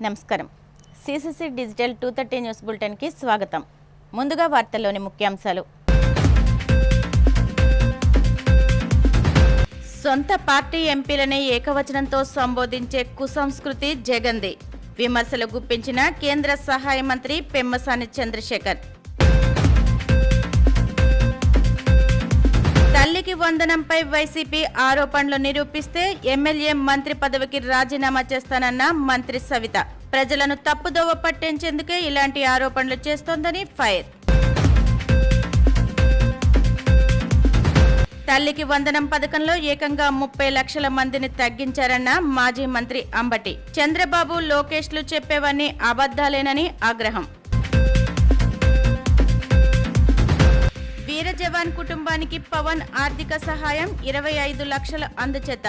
నమస్కారం. CCC digital 230 news bulletin కి స్వాగతం. ముందుగా వార్తల్లోని ముఖ్యాంశాలు. సొంత పార్టీ ఎంపీలనే ఏకవచనంతో సంబోధించే కుసంస్కృతి జగన్ది. విమర్శలు గుప్పించిన కేంద్ర సహాయ మంత్రి పెమ్మసాని చంద్రశేఖర్. తల్లికి వందనంపై వైసీపీ ఆరోపణలు నిరూపిస్తే ఎమ్మెల్యే మంత్రి పదవికి రాజీనామా చేస్తానన్న మంత్రి సవిత. ప్రజలను తప్పుదోవ పట్టించేందుకే ఇలాంటి ఆరోపణలు చేస్తోందని ఫైర్. తల్లికి వందనం పథకంలో ఏకంగా 30 లక్షల మందిని తగ్గించారన్న మాజీ మంత్రి అంబటి. చంద్రబాబు, లోకేష్లు చెప్పేవన్నీ అబద్ధాలేనని ఆగ్రహం. వీర జవాన్ కుటుంబానికి పవన్ ఆర్థిక సహాయం 25 లక్షల అందచేత.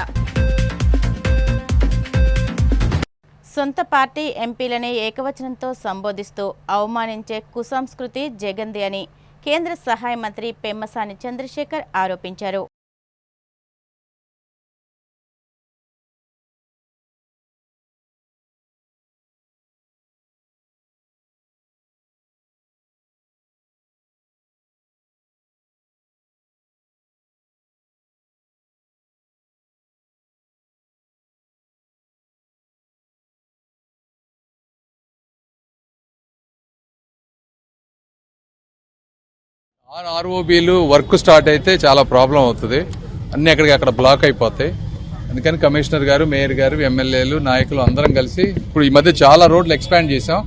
సొంత పార్టీ ఎంపీలనే ఏకవచనంతో సంబోధిస్తూ అవమానించే కుసంస్కృతి జగన్ది అని కేంద్ర సహాయ మంత్రి పెమ్మసాని చంద్రశేఖర్ ఆరోపించారు. ఆర్ఓబీలు వర్క్ స్టార్ట్ అయితే చాలా ప్రాబ్లం అవుతుంది. అన్ని అక్కడ బ్లాక్ అయిపోతాయి. అందుకని కమిషనర్ గారు, మేయర్ గారు, ఎమ్మెల్యేలు, నాయకులు అందరం కలిసి ఇప్పుడు ఈ మధ్య చాలా రోడ్లు ఎక్స్పాండ్ చేసాం,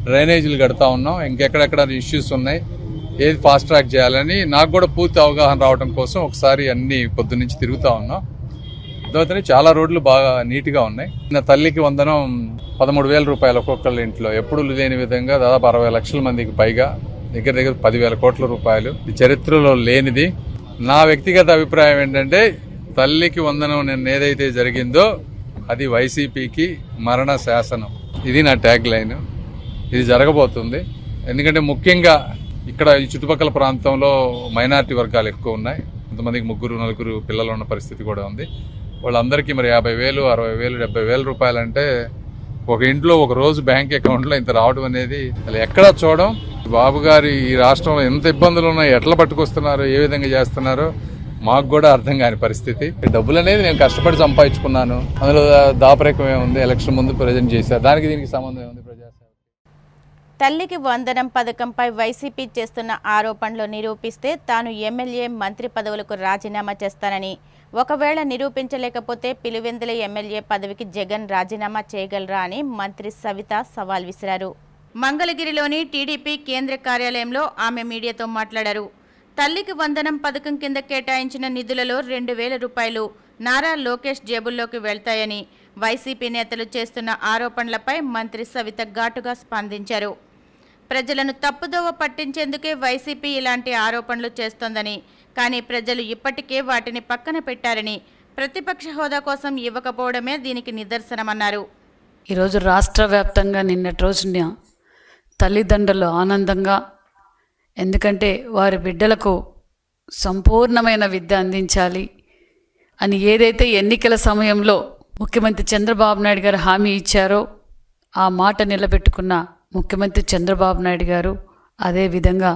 డ్రైనేజీలు కడతా ఉన్నాం. ఇంకెక్కడెక్కడ ఇష్యూస్ ఉన్నాయి, ఏది ఫాస్ట్ ట్రాక్ చేయాలని నాకు కూడా పూర్తి అవగాహన రావడం కోసం ఒకసారి అన్ని పొద్దున్నుంచి తిరుగుతా ఉన్నాం. తర్వాత చాలా రోడ్లు బాగా నీట్గా ఉన్నాయి. నా తల్లికి వందనం 13,000 రూపాయలు ఒక్కొక్కళ్ళ ఇంట్లో ఎప్పుడు లేని విధంగా దాదాపు 60 లక్షల మందికి పైగా, దగ్గర 10,000 కోట్ల రూపాయలు. ఈ చరిత్రలో లేనిది. నా వ్యక్తిగత అభిప్రాయం ఏంటంటే తల్లికి వందనం నిన్న ఏదైతే జరిగిందో అది వైసీపీకి మరణ శాసనం. ఇది నా ట్యాగ్ లైన్. ఇది జరగబోతుంది. ఎందుకంటే ముఖ్యంగా ఇక్కడ ఈ చుట్టుపక్కల ప్రాంతంలో మైనారిటీ వర్గాలు ఎక్కువ ఉన్నాయి. కొంతమందికి 3-4 పిల్లలు ఉన్న పరిస్థితి కూడా ఉంది. వాళ్ళందరికీ మరి 50,000, 60,000, 70,000 రూపాయలు అంటే ఒక ఇంట్లో ఒక రోజు బ్యాంక్ అకౌంట్లో ఇంత రావడం అనేది అసలు ఎక్కడా చూడడం. బాబు గారు ఈ రాష్ట్రంలో ఎంత ఇబ్బందులు ఉన్నాయి, ఎట్లా పట్టుకొస్తున్నారో, ఏ విధంగా చేస్తున్నారో మాకు కూడా అర్థం కాని పరిస్థితి. డబ్బులు అనేది నేను కష్టపడి సంపాదించుకున్నాను. అందులో దాపరికం ఏముంది, ఎలక్షన్ ముందు ప్రజెంట్ చేశారు, దానికి దీనికి సంబంధం ఏముంది? ప్రజాసేవ. తల్లికి వందనం పథకంపై వైసీపీ చేస్తున్న ఆరోపణలు నిరూపిస్తే తాను ఎమ్మెల్యే, మంత్రి పదవులకు రాజీనామా చేస్తానని, ఒకవేళ నిరూపించలేకపోతే పిలివెందుల ఎమ్మెల్యే పదవికి జగన్ రాజీనామా చేయగలరా అని మంత్రి సవిత సవాల్ విసిరారు. మంగళగిరిలోని టీడీపీ కేంద్ర కార్యాలయంలో ఆమె మీడియాతో మాట్లాడారు. తల్లికి వందనం పథకం కింద కేటాయించిన నిధులలో 2,000 రూపాయలు నారా లోకేష్ జేబుల్లోకి వెళ్తాయని వైసీపీ నేతలు చేస్తున్న ఆరోపణలపై మంత్రి సవిత ఘాటుగా స్పందించారు. ప్రజలను తప్పుదోవ పట్టించేందుకే వైసీపీ ఇలాంటి ఆరోపణలు చేస్తోందని, కానీ ప్రజలు ఇప్పటికే వాటిని పక్కన పెట్టారని, ప్రతిపక్ష హోదా కోసం ఇవ్వకపోవడమే దీనికి నిదర్శనమన్నారు. ఈరోజు రాష్ట్ర వ్యాప్తంగా నిన్నటి రోజున తల్లిదండ్రులు ఆనందంగా, ఎందుకంటే వారి బిడ్డలకు సంపూర్ణమైన విద్య అందించాలి అని ఏదైతే ఎన్నికల సమయంలో ముఖ్యమంత్రి చంద్రబాబు నాయుడు గారు హామీ ఇచ్చారో ఆ మాట నిలబెట్టుకున్న ముఖ్యమంత్రి చంద్రబాబు నాయుడు గారు, అదేవిధంగా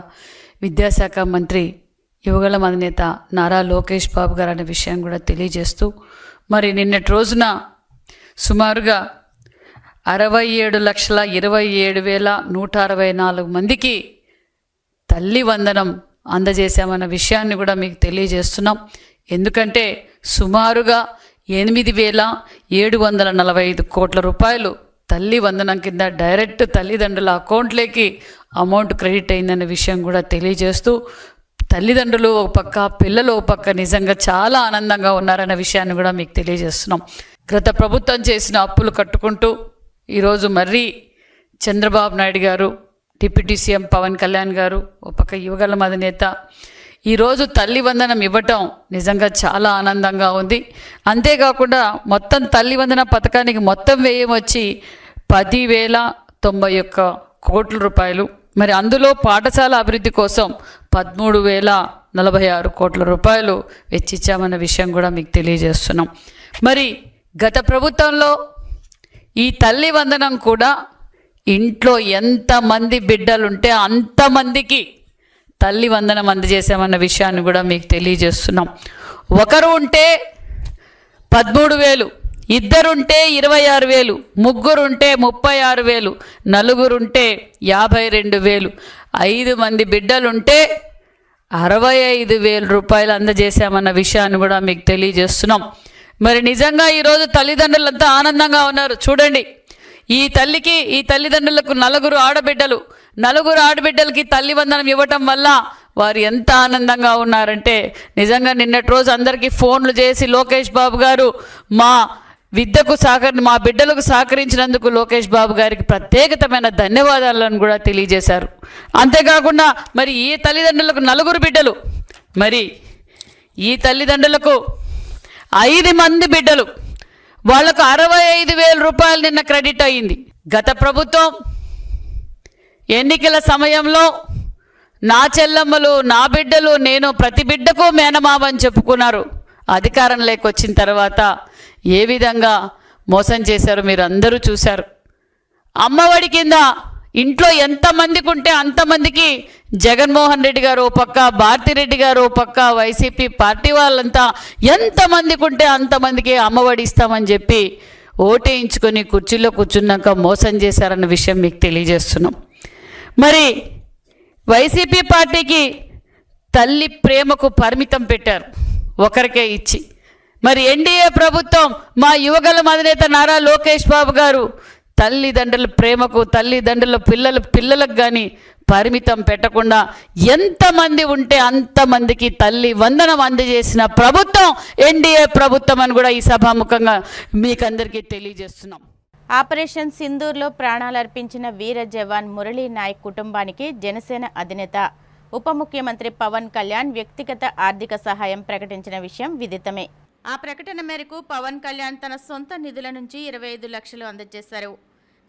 విద్యాశాఖ మంత్రి యువగళం అధినేత నారా లోకేష్ బాబు గారు అనే విషయం కూడా తెలియజేస్తూ, మరి నిన్నటి రోజున సుమారుగా 67,27,164 మందికి తల్లి వందనం అందజేశామన్న విషయాన్ని కూడా మీకు తెలియజేస్తున్నాం. ఎందుకంటే సుమారుగా 8,745 కోట్ల రూపాయలు తల్లి వందనం కింద డైరెక్ట్ తల్లిదండ్రుల అకౌంట్లోకి అమౌంట్ క్రెడిట్ అయిందన్న విషయం కూడా తెలియజేస్తూ, తల్లిదండ్రులు ఒక పక్క, పిల్లలు ఒక పక్క నిజంగా చాలా ఆనందంగా ఉన్నారన్న విషయాన్ని కూడా మీకు తెలియజేస్తున్నాం. గత ప్రభుత్వం చేసిన అప్పులు కట్టుకుంటూ ఈరోజు మర్రి చంద్రబాబు నాయుడు గారు, డిప్యూటీ సీఎం పవన్ కళ్యాణ్ గారు, ఒక పక్క యువగళం అధినేత ఈరోజు తల్లి వందనం ఇవ్వటం నిజంగా చాలా ఆనందంగా ఉంది. అంతేకాకుండా మొత్తం తల్లి వందన పథకానికి మొత్తం వ్యయం వచ్చి 10,091 కోట్ల రూపాయలు. మరి అందులో పాఠశాల అభివృద్ధి కోసం 13,046 కోట్ల రూపాయలు వెచ్చించామన్న విషయం కూడా మీకు తెలియజేస్తున్నాం. మరి గత ప్రభుత్వంలో ఈ తల్లి వందనం కూడా ఇంట్లో ఎంతమంది బిడ్డలుంటే అంతమందికి తల్లి వందనం అందజేసామన్న విషయాన్ని కూడా మీకు తెలియజేస్తున్నాం. ఒకరు ఉంటే 13,000, ఇద్దరుంటే 26,000, ముగ్గురుంటే 36,000, నలుగురుంటే 52,000, 5 మంది బిడ్డలుంటే 65,000 రూపాయలు అందజేశామన్న విషయాన్ని కూడా మీకు తెలియజేస్తున్నాం. మరి నిజంగా ఈరోజు తల్లిదండ్రులంతా ఆనందంగా ఉన్నారు. చూడండి, ఈ తల్లిదండ్రులకు 4 ఆడబిడ్డలు, 4 ఆడబిడ్డలకి తల్లి వందనం ఇవ్వటం వల్ల వారు ఎంత ఆనందంగా ఉన్నారంటే నిజంగా నిన్నటి రోజు అందరికీ ఫోన్లు చేసి లోకేష్ బాబు గారు మా బిడ్డలకు సహకరించినందుకు లోకేష్ బాబు గారికి ప్రత్యేకమైన ధన్యవాదాలను కూడా తెలియజేశారు. అంతేకాకుండా మరి ఈ తల్లిదండ్రులకు 4 బిడ్డలు, మరి ఈ తల్లిదండ్రులకు 5 మంది బిడ్డలు, వాళ్లకు 65,000 రూపాయలు నిన్న క్రెడిట్ అయ్యింది. గత ప్రభుత్వం ఎన్నికల సమయంలో నా చెల్లమ్మలు, నా బిడ్డలు, నేను ప్రతి బిడ్డకు మేనమామని చెప్పుకున్నారు. అధికారంలోకి వచ్చిన తర్వాత ఏ విధంగా మోసం చేశారో మీరు అందరూ చూశారు. అమ్మఒడి కింద ఇంట్లో ఎంతమందికి ఉంటే అంతమందికి జగన్మోహన్ రెడ్డి గారు ఓ పక్క, భారతిరెడ్డి గారు ఓ పక్క, వైసీపీ పార్టీ వాళ్ళంతా ఎంతమందికి ఉంటే అంతమందికి అమ్మఒడి ఇస్తామని చెప్పి ఓటేయించుకొని కుర్చీలో కూర్చున్నాక మోసం చేశారన్న విషయం మీకు తెలియజేస్తున్నాం. మరి వైసీపీ పార్టీకి తల్లి ప్రేమకు పరిమితం పెట్టారు, ఒకరికే ఇచ్చి. మరి ఎన్డీఏ ప్రభుత్వం మా యువగళం అధినేత నారా లోకేష్ బాబు గారు తల్లిదండ్రుల ప్రేమకు, తల్లిదండ్రుల పిల్లలకు కానీ పరిమితం పెట్టకుండా ఎంతమంది ఉంటే అంతమందికి తల్లి వందనం అందజేసిన ప్రభుత్వం ఎన్డీఏ ప్రభుత్వం అని కూడా ఈ సభాముఖంగా మీకందరికీ తెలియజేస్తున్నాం. ఆపరేషన్ సింధూర్లో ప్రాణాలర్పించిన వీర జవాన్ మురళీ నాయక్ కుటుంబానికి జనసేన అధినేత ఉప ముఖ్యమంత్రి పవన్ కళ్యాణ్ వ్యక్తిగత ఆర్థిక సహాయం ప్రకటించిన విషయం విదితమే. ఆ ప్రకటన మేరకు పవన్ కళ్యాణ్ తన సొంత నిధుల నుంచి 25 లక్షలు అందజేశారు.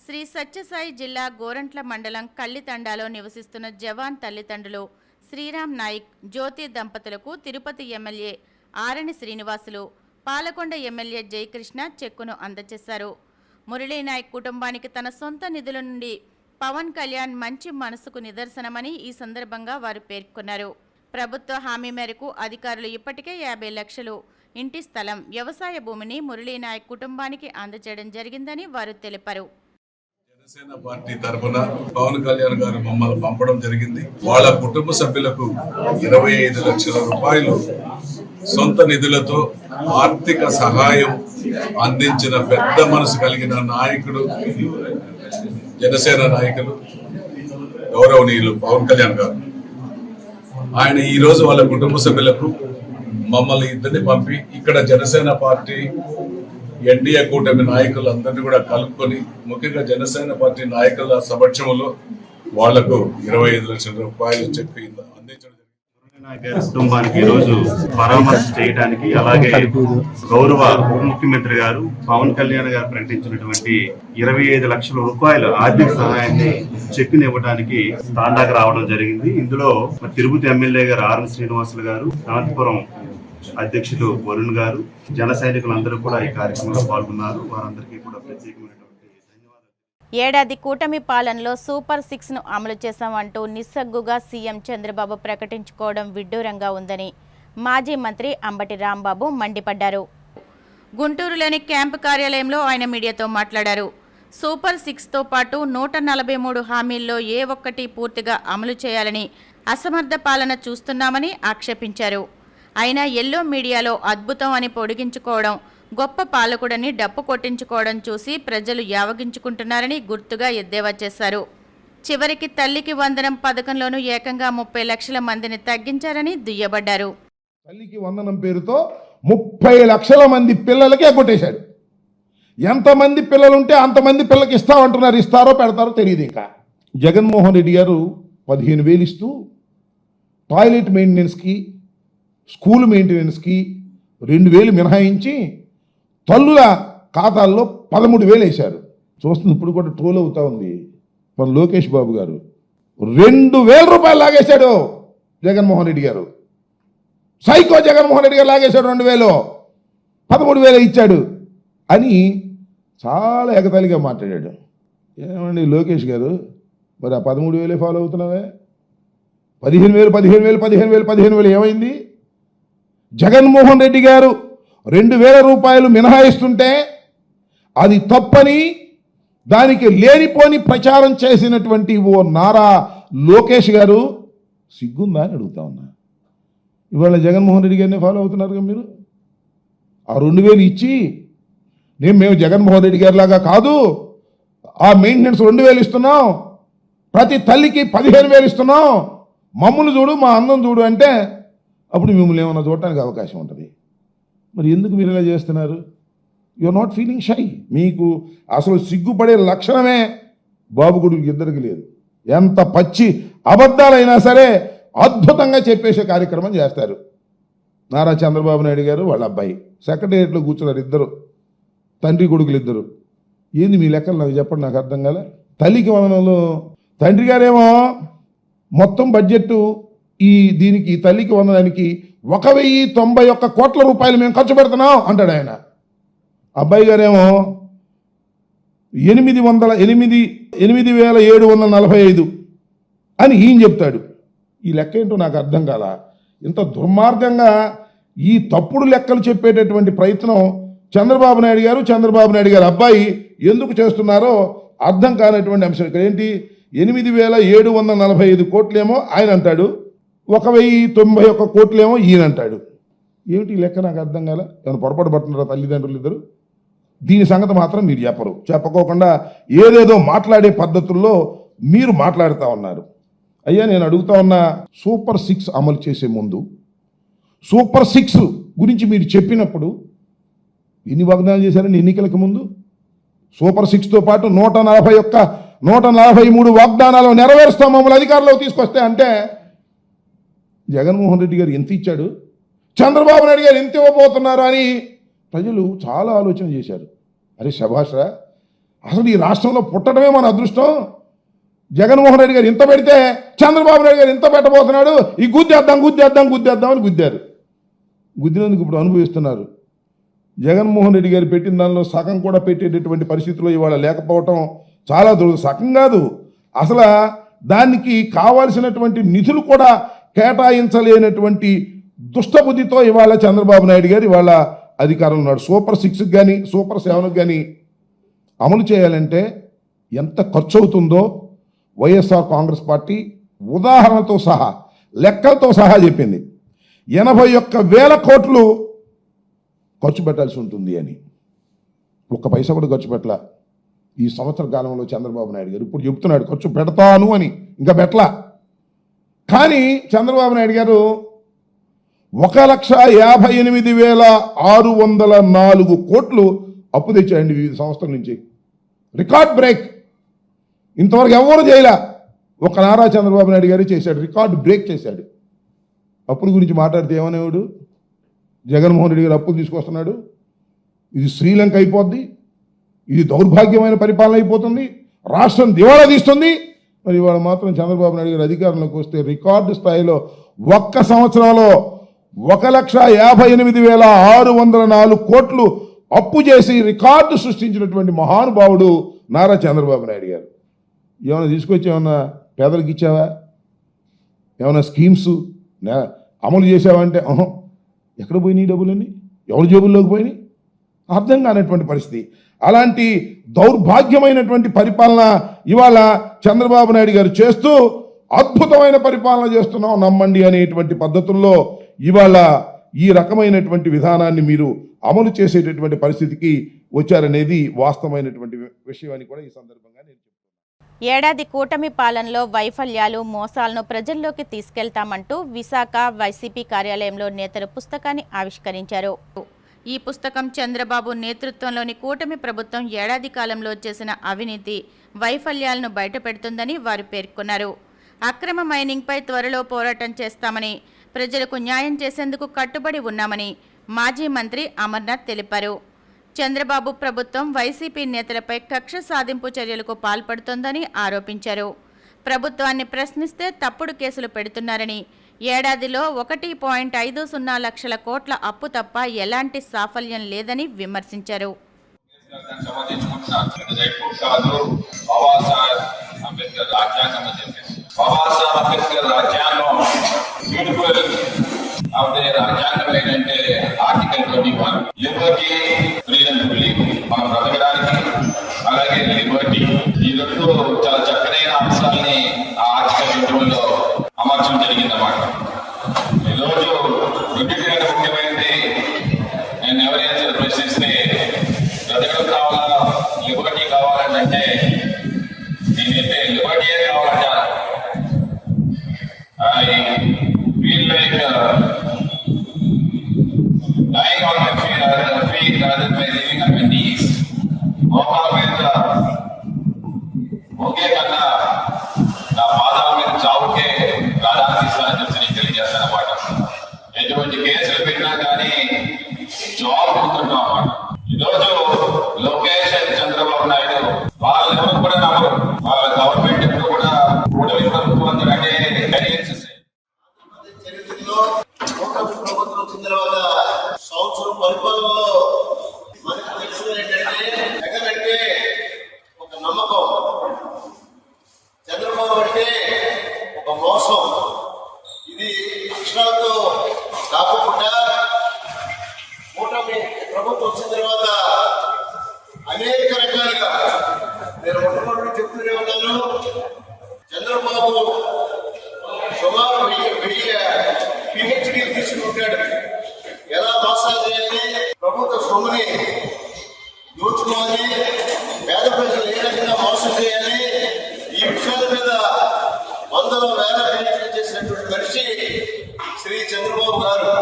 శ్రీ సత్యసాయి జిల్లా గోరంట్ల మండలం కల్లితండాలో నివసిస్తున్న జవాన్ తల్లిదండ్రులు శ్రీరామ్ నాయక్, జ్యోతి దంపతులకు తిరుపతి ఎమ్మెల్యే ఆరణి శ్రీనివాసులు, పాలకొండ ఎమ్మెల్యే జయకృష్ణ చెక్కును అందజేశారు. మురళీ నాయక్ కుటుంబానికి తన సొంత నిధుల నుండి పవన్ కళ్యాణ్ మంచి మనసుకు నిదర్శనమని ఈ సందర్భంగా వారు పేర్కొన్నారు. ప్రభుత్వ హామీ మేరకు అధికారులు ఇప్పటికే 50 లక్షలు ఇంటి స్థలం, వ్యవసాయ భూమిని మురళీ నాయక్ కుటుంబానికి అందజేయడం జరిగిందని వారు తెలిపారు. జనసేన పార్టీ తరఫున పవన్ కళ్యాణ్ గారు మమ్మల్ని పంపడం జరిగింది. వాళ్ళ కుటుంబ సభ్యులకు 25 లక్షల రూపాయలు సొంత నిధులతో ఆర్థిక సహాయం అందించిన పెద్ద మనసు కలిగిన నాయకుడు, జనసేన నాయకులు గౌరవనీయులు పవన్ కళ్యాణ్ గారు. ఆయన ఈ రోజు వాళ్ళ కుటుంబ సభ్యులకు మమ్మల్ని ఇద్దరిని పంపి ఇక్కడ జనసేన పార్టీ ఎన్డీఏ కూటమి నాయకులందరినీ కూడా కలుపుకొని, ముఖ్యంగా జనసేన పార్టీ నాయకుల సమక్షంలో వాళ్లకు 25 లక్షల రూపాయలు చెప్పి అందించడం. కుటుంబానికి ఈ రోజు పరామర్శ చేయడానికి, అలాగే గౌరవ ఉప ముఖ్యమంత్రి గారు పవన్ కళ్యాణ్ గారు ప్రకటించినటువంటి 25 లక్షల రూపాయల ఆర్థిక సహాయాన్ని చెక్కుని ఇవ్వడానికి తాండాకు రావడం జరిగింది. ఇందులో తిరుపతి ఎమ్మెల్యే గారు ఆరణి శ్రీనివాసులు గారు, అనంతపురం అధ్యక్షులు వరుణ్ గారు, జన సైనికులందరూ కూడా ఈ కార్యక్రమంలో పాల్గొన్నారు. వారందరికీ కూడా ప్రత్యేకమైనటువంటి ఏడాది కూటమి పాలనలో సూపర్ 6ను అమలు చేశామంటూ నిస్సగ్గుగా సీఎం చంద్రబాబు ప్రకటించుకోవడం విడ్డూరంగా ఉందని మాజీ మంత్రి అంబటి రాంబాబు మండిపడ్డారు. గుంటూరులోని క్యాంపు కార్యాలయంలో ఆయన మీడియాతో మాట్లాడారు. సూపర్ 6తో పాటు 143 హామీల్లో ఏ ఒక్కటి పూర్తిగా అమలు చేయాలని అసమర్థ పాలన చూస్తున్నామని ఆక్షేపించారు. అయినా ఎల్లో మీడియాలో అద్భుతం అని పొడిగించుకోవడం, గొప్ప పాలకుడని డప్పు కొట్టించుకోవడం చూసి ప్రజలు యావగించుకుంటున్నారని గుర్తుగా ఎద్దేవా చేశారు. చివరికి తల్లికి వందనం పథకంలోనూ ఏకంగా 30 లక్షల మందిని తగ్గించారని దుయ్యబడ్డారు. తల్లికి వందనం పేరుతో 30 లక్షల మంది పిల్లలకి ఎగ్గొట్టేశాడు. ఎంతమంది పిల్లలుంటే అంతమంది పిల్లలకి ఇస్తామంటున్నారు. ఇస్తారో పెడతారో తెలియదు. ఇంకా జగన్మోహన్ రెడ్డి గారు 15,000 ఇస్తూ టాయిలెట్ మెయింటెనెన్స్కి, స్కూల్ మెయింటెనెన్స్కి 2,000 మినహాయించి తల్లుల ఖాతాల్లో 13,000 వేశారు. చూస్తుంది ఇప్పుడు కూడా ట్రోల్ అవుతా ఉంది మన లోకేష్ బాబు గారు. 2,000 రూపాయలు లాగేశాడు జగన్మోహన్ రెడ్డి గారు. సైకో జగన్మోహన్ రెడ్డి గారు లాగేశాడు. 2,000, 13,000 ఇచ్చాడు అని చాలా ఎగతాళిగా మాట్లాడాడు. ఏమండి లోకేష్ గారు, మరి ఆ 13,000 ఫాలో అవుతున్నావే, 15,000 ఏమైంది? జగన్మోహన్ రెడ్డి గారు 2,000 రూపాయలు మినహాయిస్తుంటే అది తప్పని దానికి లేనిపోని ప్రచారం చేసినటువంటి ఓ నారా లోకేష్ గారు సిగ్గుందా అని అడుగుతా ఉన్నా. ఇవాళ జగన్మోహన్ రెడ్డి గారిని ఫాలో అవుతున్నారు మీరు. ఆ 2,000 ఇచ్చి మేము జగన్మోహన్ రెడ్డి గారి లాగా కాదు, ఆ మెయింటెనెన్స్ 2,000 ఇస్తున్నాం, ప్రతి తల్లికి 15,000 ఇస్తున్నాం, మమ్మల్ని చూడు మా అందం చూడు అంటే అప్పుడు మిమ్మల్ని ఏమన్నా చూడటానికి అవకాశం ఉంటుంది. మరి ఎందుకు మీరు ఇలా చేస్తున్నారు? You are not feeling shy. మీకు అసలు సిగ్గుపడే లక్షణమే బాబు కొడుకులకి ఇద్దరికి లేదు. ఎంత పచ్చి అబద్ధాలైనా సరే అద్భుతంగా చెప్పేసే కార్యక్రమం చేస్తారు. నారా చంద్రబాబు నాయుడు గారు వాళ్ళ అబ్బాయి సెక్రటేరియట్లో కూర్చున్నారు, ఇద్దరు తండ్రి కొడుకులు ఇద్దరు. ఏంది మీ లెక్కలు నాకు చెప్పండి, నాకు అర్థం కాలే. తల్లికి వందనంలో తండ్రి గారేమో మొత్తం బడ్జెట్ దీనికి తల్లికి వందనానికి 1,091 కోట్ల రూపాయలు మేము ఖర్చు పెడుతున్నాం అంటాడు ఆయన. అబ్బాయి గారేమో 8,745 అని ఈయన చెప్తాడు. ఈ లెక్క ఏంటో నాకు అర్థం కాల. ఇంత దుర్మార్గంగా ఈ తప్పుడు లెక్కలు చెప్పేటటువంటి ప్రయత్నం చంద్రబాబు నాయుడు గారు అబ్బాయి ఎందుకు చేస్తున్నారో అర్థం కానటువంటి అంశం. ఇక్కడ ఏంటి, 8,745 కోట్లేమో ఆయన అంటాడు, 1,091 కోట్లేమో ఈయన అంటాడు. ఏమిటి ఈ లెక్క నాకు అర్థం కాల. ఏమైనా పొరపాటు పడుతున్నారా తల్లిదండ్రులు ఇద్దరు? దీని సంగతి మాత్రం మీరు చెప్పరు. చెప్పకోకుండా ఏదేదో మాట్లాడే పద్ధతుల్లో మీరు మాట్లాడుతూ ఉన్నారు. అయ్యా నేను అడుగుతా ఉన్నా, సూపర్ 6 అమలు చేసే ముందు సూపర్ 6 గురించి మీరు చెప్పినప్పుడు ఎన్ని వాగ్దానాలు చేశారండి ఎన్నికలకు ముందు? సూపర్ 6తో పాటు 143 వాగ్దానాలు నెరవేరుస్తాం మమ్మల్ని అధికారంలోకి తీసుకొస్తే అంటే జగన్మోహన్ రెడ్డి గారు ఎంత ఇచ్చాడు, చంద్రబాబు నాయుడు గారు ఎంత ఇవ్వబోతున్నారు అని ప్రజలు చాలా ఆలోచన చేశారు. అరే శభాష్రా, అసలు ఈ రాష్ట్రంలో పుట్టడమే మన అదృష్టం. జగన్మోహన్ రెడ్డి గారు ఇంత పెడితే చంద్రబాబు నాయుడు గారు ఇంత పెట్టబోతున్నాడు, ఈ గుద్దేద్దాం అని గుద్దారు. గుద్దినందుకు ఇప్పుడు అనుభవిస్తున్నారు. జగన్మోహన్ రెడ్డి గారు పెట్టిన దానిలో సగం కూడా పెట్టేటటువంటి పరిస్థితుల్లో ఇవాళ లేకపోవటం చాలా సగం కాదు, అసలు దానికి కావాల్సినటువంటి నిధులు కూడా కేటాయించలేనటువంటి దుష్టబుద్ధితో ఇవాళ చంద్రబాబు నాయుడు గారు ఇవాళ అధికారంలో ఉన్నాడు. సూపర్ 6 కానీ సూపర్ 7 కానీ అమలు చేయాలంటే ఎంత ఖర్చు అవుతుందో వైఎస్ఆర్ కాంగ్రెస్ పార్టీ ఉదాహరణతో సహా లెక్కలతో సహా చెప్పింది. 81,000 కోట్లు ఖర్చు పెట్టాల్సి ఉంటుంది అని. ఒక్క పైసా కూడా ఖర్చు పెట్టలా ఈ సంవత్సర కాలంలో చంద్రబాబు నాయుడు గారు. ఇప్పుడు చెప్తున్నాడు ఖర్చు పెడతాను అని, ఇంకా పెట్టలా. కానీ చంద్రబాబు నాయుడు గారు 1,58,604 కోట్లు అప్పు తెచ్చాయండి వివిధ సంస్థల నుంచి. Record break. ఇంతవరకు ఎవరు చేయలే, ఒక నారా చంద్రబాబు నాయుడు గారు చేశాడు, రికార్డు బ్రేక్ చేశాడు. అప్పుల గురించి మాట్లాడితే ఏమనేవాడు, జగన్మోహన్ రెడ్డి గారు అప్పులు తీసుకొస్తున్నాడు, ఇది శ్రీలంక అయిపోద్ది, ఇది దౌర్భాగ్యమైన పరిపాలన అయిపోతుంది, రాష్ట్రం దివాళా తీస్తుంది. మరి ఇవాళ మాత్రం చంద్రబాబు నాయుడు గారు అధికారంలోకి వస్తే రికార్డు స్థాయిలో ఒక్క సంవత్సరంలో 1,58,604 కోట్లు అప్పు చేసి రికార్డు సృష్టించినటువంటి మహానుభావుడు నారా చంద్రబాబు నాయుడు గారు. ఏమైనా తీసుకొచ్చి ఏమన్నా పేదలకు ఇచ్చావా, ఏమైనా స్కీమ్స్ అమలు చేసావా అంటే ఎక్కడ పోయినాయి డబ్బులన్నీ, ఎవరి జేబుల్లోకి పోయినాయి, అర్థం కానటువంటి పరిస్థితి. అలాంటి దౌర్భాగ్యమైనటువంటి పరిపాలన ఇవాళ చంద్రబాబు నాయుడు గారు చేస్తూ అద్భుతమైన పరిపాలన చేస్తున్నాం నమ్మండి అనేటువంటి పద్ధతుల్లో ఇవాళ ఈ రకమైనటువంటి విధానాన్ని మీరు అమలు చేసేటటువంటి పరిస్థితికి వచ్చారనేది వాస్తవమైనటువంటి విషయం అని కూడా ఈ సందర్భంగా నేను చెప్తున్నాను. ఏడాది కూటమి పాలనలో వైఫల్యాలు మోసాలను ప్రజల్లోకి తీసుకెళ్తామంటూ విశాఖ వైసీపీ కార్యాలయంలో నేతలు పుస్తకాన్ని ఆవిష్కరించారు. ఈ పుస్తకం చంద్రబాబు నేతృత్వంలోని కూటమి ప్రభుత్వం ఏడాది కాలంలో చేసిన అవినీతి వైఫల్యాలను బయటపెడుతుందని వారు పేర్కొన్నారు. అక్రమ మైనింగ్పై త్వరలో పోరాటం చేస్తామని, ప్రజలకు న్యాయం చేసేందుకు కట్టుబడి ఉన్నామని మాజీ మంత్రి అమర్నాథ్ తెలిపారు. చంద్రబాబు ప్రభుత్వం వైసీపీ నేతలపై కక్ష సాధింపు చర్యలకు పాల్పడుతోందని ఆరోపించారు. ప్రభుత్వాన్ని ప్రశ్నిస్తే తప్పుడు కేసులు పెడుతున్నారని, ఏడాదిలో 1.50 లక్షల కోట్ల అప్పు తప్ప ఎలాంటి సాఫల్యం లేదని విమర్శించారు. సమర్థించుకుంటున్నాను. రైట్ కాదు, బాబాసాహెబ్ అంబేద్కర్ రాజ్యాంగం అని చెప్పేసి. బాబాసాహెబ్ అంబేద్కర్ రాజ్యాంగం బ్యూటిఫుల్ ఆఫ్ ది రాజ్యాంగం ఏంటంటే article 21 Liberty, freedom to live, మనం బ్రతకడానికి, అలాగే లిబర్టీ, ఈ రెండు చాలా చక్కనైన అంశాలని ఆ ఆర్టికల్ 21లో అమర్చడం జరిగిందన్నమాట. ఈరోజు రెండింటికంటే ముఖ్యమైనది నేను ఎవరైనా ప్రశ్నిస్తే బ్రతకడం కావాలా లిబర్టీ కావాలంటే నేనైతే లిబర్టీయే కావాలంటాను. I feel like dying on my feet rather than living on my knees. మోకాల మీద ఒకే కన్నా నా పాదాల మీద చావుకే ప్రాధాన్యత ఇస్తానని చెప్పి నేను తెలియజేస్తాను అన్నమాట. ఎటువంటి కేసులు పెట్టినా కానీ జాబ్ పొందుతున్నాం అన్నమాట. ఈరోజు లోకేష్ చంద్రబాబు నాయుడు వాళ్ళెవరు కూడా నమ్మరు. వాళ్ళ గవర్నమెంట్ ఎప్పుడు కూడా కూటమి ప్రభుత్వం అంటే చరిత్రలో ప్రభుత్వం వచ్చిన తర్వాత సంవత్సరం పరిపాలనలో మనకు తెలిసింది ఏంటంటే జగన్ అంటే ఒక నమ్మకం, చంద్రబాబు అంటే ఒక మోసం. ఇది అక్షరాలతో కాకుండా కూటమి ప్రభుత్వం వచ్చిన తర్వాత అనేక రకాలుగా నేను మొట్టమొదటి చెప్తూనే ఉన్నాను. చంద్రబాబు సుమారు 1000 PhD తీసుకుంటాడు. ఎలా మోసాలు చేయాలి, ప్రభుత్వ సొమ్ముని దోచుకోవాలి, పేద ప్రజలు ఏ రకంగా మోసం చేయాలి, ఈ విషయాల మీద వందల వేల PhD చేసినటువంటి మనిషి శ్రీ చంద్రబాబు గారు.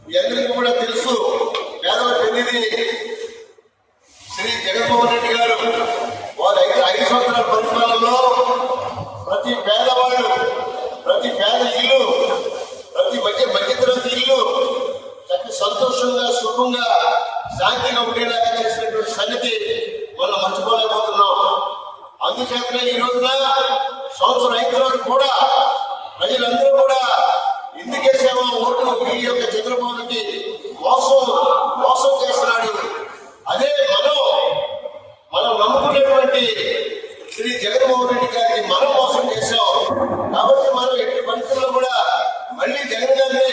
మీ అందరికీ కూడా తెలుసు, పేదల పెళ్లిది శ్రీ జగన్మోహన్ రెడ్డి గారు వారి 5 సంవత్సరాల పరిపాలనలో ప్రతి పేదవాడు, ప్రతి పేద ఇల్లు, ప్రతి మధ్యతరగతి ఇల్లు చక్కగా సంతోషంగా, సుఖంగా, శాంతిగా ఉండేలాగా చేసినటువంటి సంగతి మనం మర్చిపోలేకపోతున్నాం. అందుచేతనే ఈ రోజున సంవత్సరం అయిన తర్వాత కూడా ప్రజలందరూ కూడా ఎందుకేసామో ఓటు ఈ యొక్క చంద్రబాబుకి మోసం చేస్తున్నాడు. అదే మనం నమ్ముకున్నటువంటి శ్రీ జగన్మోహన్ రెడ్డి గారికి మనం మోసం చేశాం. కాబట్టి మనం ఎట్టి పరిస్థితుల్లో కూడా మళ్ళీ జగన్ గారిని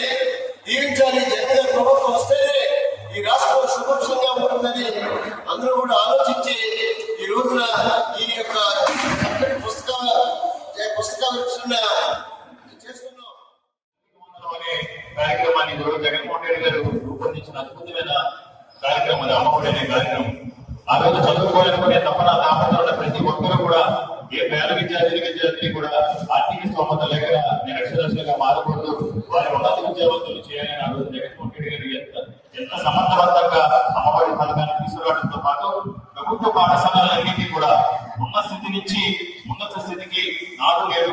దీవించాలి. జగన్ గారి ప్రభుత్వం వస్తేనే ఈ రాష్ట్రం సుభిక్షంగా ఉంటుందని అందరూ కూడా ఆలోచించి ఈ రోజున ఈ యొక్క పుస్తకాలు చేస్తున్నాం. కార్యక్రమాన్ని జగన్మోహన్ రెడ్డి గారు రూపొందించిన అద్భుతమైన కార్యక్రమం అమ్మఒడి అనే కార్యక్రమం. ఆ రోజు చదువుకోవాలనుకునే తప్పన తాపత్ర ప్రతి ఒక్కరూ కూడా ఏ పేద విద్యార్థిని కూడా ఆర్థిక స్తోమత లేక నిరక్షరాస్యులుగా మారకూడదు, వారి ఉన్నత విద్యావంతులు చేయాలని ఆ రోజు జగన్మోహన్ రెడ్డి గారు ఎంత సమర్థవంతంగా అమ్మఒడి పథకాన్ని తీసుకురావడంతో పాటు ప్రభుత్వ పాఠశాలలన్నింటినీ కూడా ఉన్న స్థితి నుంచి ఉన్నత స్థితికి నాడు నేడు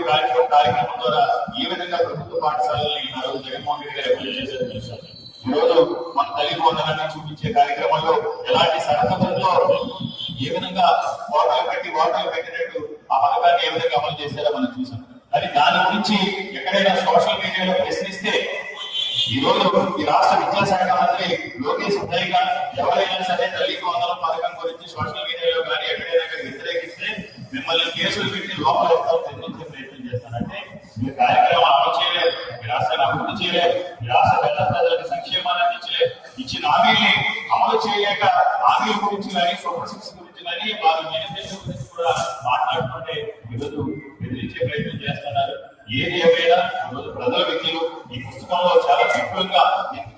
కార్యక్రమం ద్వారా ఈ విధంగా ప్రభుత్వ పాఠశాలని ఆ రోజు జగన్మోహన్ రెడ్డి గారు అమలు చేశారు. ఈ రోజు మన తల్లి వందనాన్ని చూపించే కార్యక్రమంలో ఎలాంటి సరఫరాలో ఏ విధంగా వార్తలు పెట్టినట్టు ఆ పథకాన్ని ఏ విధంగా అమలు చేశారో మనం చూసాం. అది దాని గురించి ఎక్కడైనా సోషల్ మీడియాలో ప్రశ్నిస్తే ఈ రోజు ఈ రాష్ట్ర విద్యాశాఖ మంత్రి లోకేష్ గారు ఎవరైనా సరే తల్లికి వందనం పథకం గురించి సోషల్ మీడియాలో కానీ ఎక్కడైనా వ్యతిరేకిస్తే మిమ్మల్ని కేసులు పెట్టి లోపల నిర్మించే ప్రయత్నం చేస్తానంటే ఈ కార్యక్రమం అమలు చేయలేదు, ఈ రాష్ట్రాన్ని అభివృద్ధి చేయలేదు, ఈ రాష్ట్ర పేద ప్రజలకు సంక్షేమాన్ని అందించలేదు, ఇచ్చిన హామీల్ని అమలు చేయలేక హామీల గురించి కానీ సూపర్ సిక్స్ గురించి కానీ వారి మేనిఫెస్టో గురించి కూడా మాట్లాడుతుంటే ఈరోజు బెదిరించే ప్రయత్నం చేస్తున్నారు. ఏది ఏమైనా ఈరోజు ప్రజల వ్యక్తులు ఈ పుస్తకంలో చాలా సింపుల్గా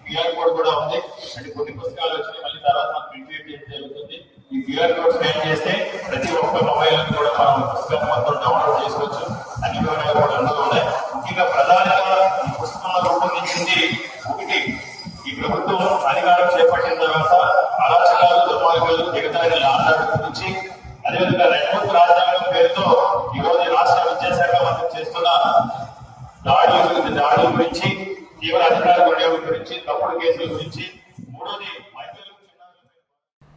క్యూఆర్ కోడ్ కూడా ఉంది. అంటే కొన్ని పుస్తకాలు వచ్చినాయి, మళ్ళీ తర్వాత ప్రింట్ చేయడం జరుగుతుంది. ఈ క్యూఆర్ కోడ్ స్కాన్ చేస్తే ప్రతి ఒక్క మొబైల్ కూడా మనం పుస్తకం మొత్తం డౌన్లోడ్ చేసుకోవచ్చు. అన్ని వివరాలు కూడా అందులో ఉన్నాయి. ముఖ్యంగా ప్రధానంగా ఈ పుస్తకంలో రూపొందించింది ఒకటి, ఈ ప్రభుత్వం అధికారం చేపట్టిన తర్వాత అరాచకాలు, దుర్మార్గాలు, దిగజారిన ఆందోళన గురించి, అదేవిధంగా రెండవ రాజ్యాంగం పేరుతో ఈ రోజు రాష్ట్ర విద్యాశాఖ మంత్రి చేస్తున్న దాడుల గురించి, తీవ్ర అధికార వినియోగం గురించి, తప్పుడు కేసుల గురించి, మూడోది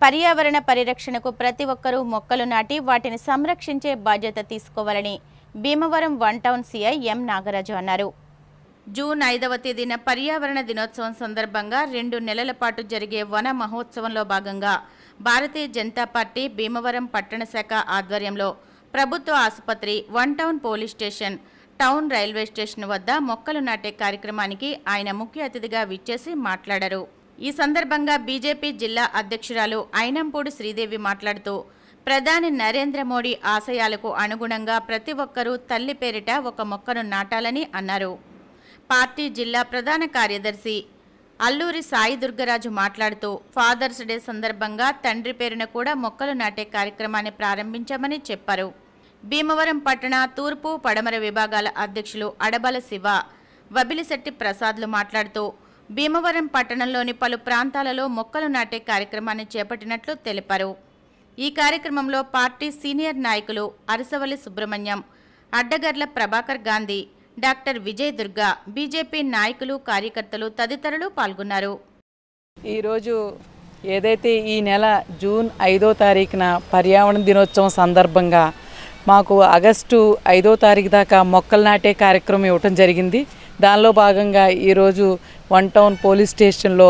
పర్యావరణ పరిరక్షణకు ప్రతి ఒక్కరూ మొక్కలు నాటి వాటిని సంరక్షించే బాధ్యత తీసుకోవాలని భీమవరం 1 టౌన్ సిఐ ఎం నాగరాజు అన్నారు. జూన్ 5వ తేదీన పర్యావరణ దినోత్సవం సందర్భంగా 2 నెలల పాటు జరిగే వన మహోత్సవంలో భాగంగా భారతీయ జనతా పార్టీ భీమవరం పట్టణ శాఖ ఆధ్వర్యంలో ప్రభుత్వ ఆసుపత్రి, 1 town police station, town railway station వద్ద మొక్కలు నాటే కార్యక్రమానికి ఆయన ముఖ్య అతిథిగా విచ్చేసి మాట్లాడారు. ఈ సందర్భంగా బీజేపీ జిల్లా అధ్యక్షురాలు ఐనంపూడి శ్రీదేవి మాట్లాడుతూ ప్రధాని నరేంద్ర మోడీ ఆశయాలకు అనుగుణంగా ప్రతి ఒక్కరూ తల్లి పేరిట ఒక మొక్కను నాటాలని అన్నారు. పార్టీ జిల్లా ప్రధాన కార్యదర్శి అల్లూరి సాయి దుర్గరాజు మాట్లాడుతూ ఫాదర్స్ డే సందర్భంగా తండ్రి పేరున కూడా మొక్కలు నాటే కార్యక్రమాన్ని ప్రారంభించామని చెప్పారు. భీమవరం పట్టణ తూర్పు, పడమర విభాగాల అధ్యక్షులు అడబల శివ, వబిలిశెట్టి ప్రసాద్లు మాట్లాడుతూ భీమవరం పట్టణంలోని పలు ప్రాంతాలలో మొక్కలు నాటే కార్యక్రమాన్ని చేపట్టినట్లు తెలిపారు. ఈ కార్యక్రమంలో పార్టీ సీనియర్ నాయకులు అరసవల్లి సుబ్రహ్మణ్యం, అడ్డగర్ల ప్రభాకర్ గాంధీ, డాక్టర్ విజయ్ దుర్గా, బీజేపీ నాయకులు, కార్యకర్తలు తదితరులు పాల్గొన్నారు. ఈరోజు ఏదైతే ఈ నెల జూన్ 5వ తారీఖున పర్యావరణ దినోత్సవం సందర్భంగా మాకు ఆగస్టు 5వ తారీఖు దాకా మొక్కలు నాటే కార్యక్రమం ఇవ్వటం జరిగింది. దానిలో భాగంగా ఈరోజు 1 టౌన్ పోలీస్ స్టేషన్లో